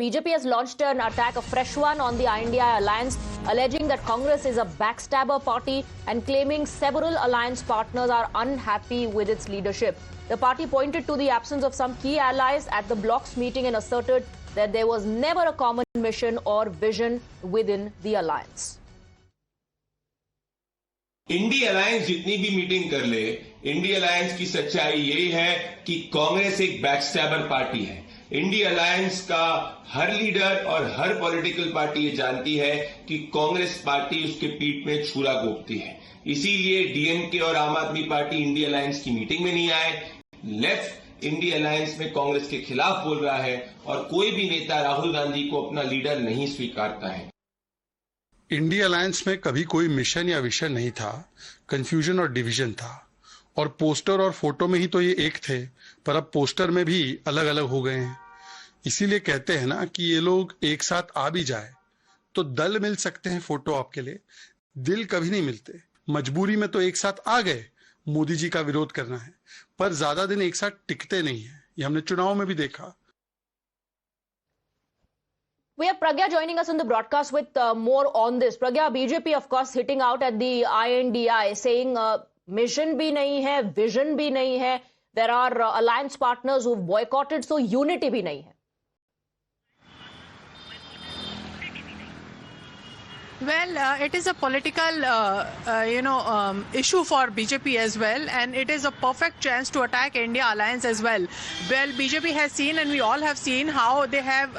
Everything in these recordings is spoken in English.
BJP has launched an attack, a fresh one, on the INDI alliance, alleging that Congress is a backstabber party and claiming several alliance partners are unhappy with its leadership. The party pointed to the absence of some key allies at the bloc's meeting and asserted that there was never a common mission or vision within the alliance. INDI alliance जितनी भी meeting कर ले, INDI alliance की सच्चाई यही है कि कांग्रेस एक बैकस्टैबर पार्टी है। इंडी अलायंस का हर लीडर और हर पॉलिटिकल पार्टी ये जानती है कि कांग्रेस पार्टी उसके पीठ में छुरा घोंपती है। इसीलिए डीएमके और आम आदमी पार्टी इंडी अलायंस की मीटिंग में नहीं आए। लेफ्ट इंडी अलायंस में कांग्रेस के खिलाफ बोल रहा है और कोई भी नेता राहुल गांधी को अपना लीडर नहीं स्वीकारता है। इंडिया अलायंस में कभी कोई मिशन या विजन नहीं था, कंफ्यूजन और डिवीजन था। और पोस्टर और फोटो में ही तो ये एक थे, पर अब पोस्टर में भी अलग अलग हो गए हैं। इसीलिए कहते हैं ना कि ये लोग एक साथ आ भी जाए तो दल मिल सकते हैं फोटो आपके लिए, दिल कभी नहीं मिलते। मजबूरी में तो एक साथ आ गए, मोदी जी का विरोध करना है, पर ज्यादा दिन एक साथ टिकते नहीं है। ये हमने चुनाव में भी देखा। We have Pragya joining us on the broadcast with more on this. Pragya, BJP of course hitting out at the INDI, saying mission bhi nahi hai, vision bhi nahi hai. There are alliance partners who've boycotted, so unity bhi nahi hai. Well, it is a political, issue for BJP as well, and it is a perfect chance to attack India alliance as well. Well, BJP has seen, and we all have seen, how they have,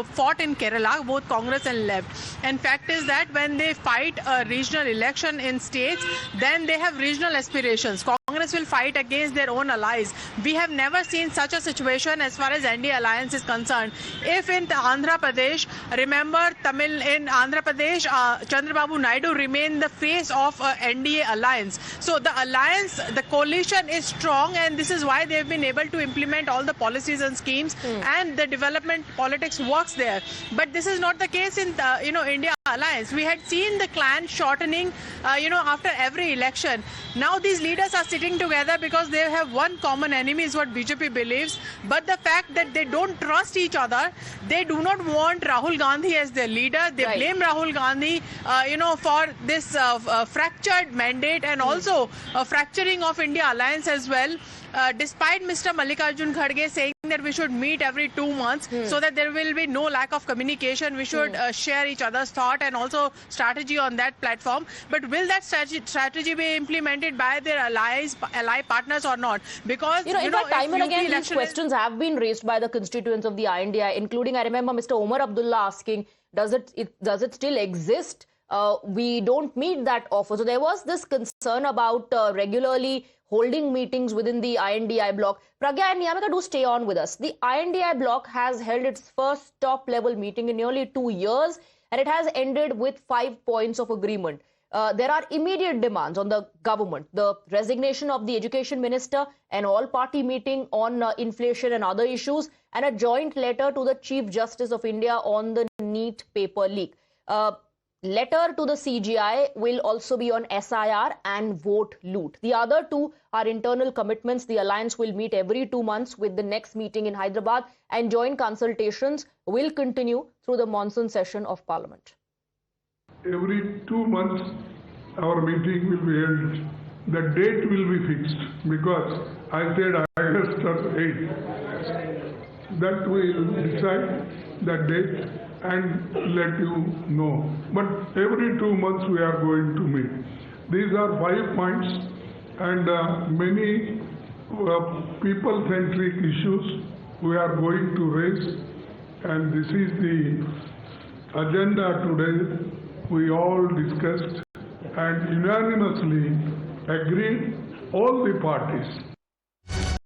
fought in Kerala, both Congress and left. And fact is that when they fight a regional election in states, then they have regional aspirations. Congress will fight against their own allies. We have never seen such a situation as far as NDA alliance is concerned. If in Andhra Pradesh, remember in Andhra Pradesh, Chandrababu Naidu remained the face of NDA alliance. So the alliance, the coalition is strong, and this is why they have been able to implement all the policies and schemes, and the development politics works there. But this is not the case in India alliance. We had seen the clan shortening, after every election. Now these leaders are sitting together because they have one common enemy, is what BJP believes. But the fact that they don't trust each other, they do not want Rahul Gandhi as their leader. They blame Rahul Gandhi, for this fractured mandate, and also fracturing of India alliance as well. Despite Mr. Mallikarjun Kharge saying that we should meet every 2 months so that there will be no lack of communication, we should share each other's thought and also strategy on that platform. But will that strategy be implemented by their ally partners or not? Because in fact, time and again these questions have been raised by the constituents of the INDI, including, I remember Mr. Omar Abdullah asking, does it still exist? We don't meet that often. So there was this concern about regularly holding meetings within the INDI bloc. Pragya and Niyamika, do stay on with us. The INDI bloc has held its first top-level meeting in nearly 2 years, and it has ended with 5 points of agreement. There are immediate demands on the government: the resignation of the education minister, an all-party meeting on inflation and other issues, and a joint letter to the Chief Justice of India on the NEET paper leak. Letter to the CGI will also be on SIR and vote loot. The other two are internal commitments. The alliance will meet every 2 months, with the next meeting in Hyderabad, and joint consultations will continue through the monsoon session of Parliament. Every 2 months our meeting will be held. The date will be fixed, because I said August 8th. That we will decide the date and let you know. But every 2 months we are going to meet. These are 5 points, and many people-centric issues we are going to raise, and this is the agenda today. We all discussed and unanimously agreed, all the parties,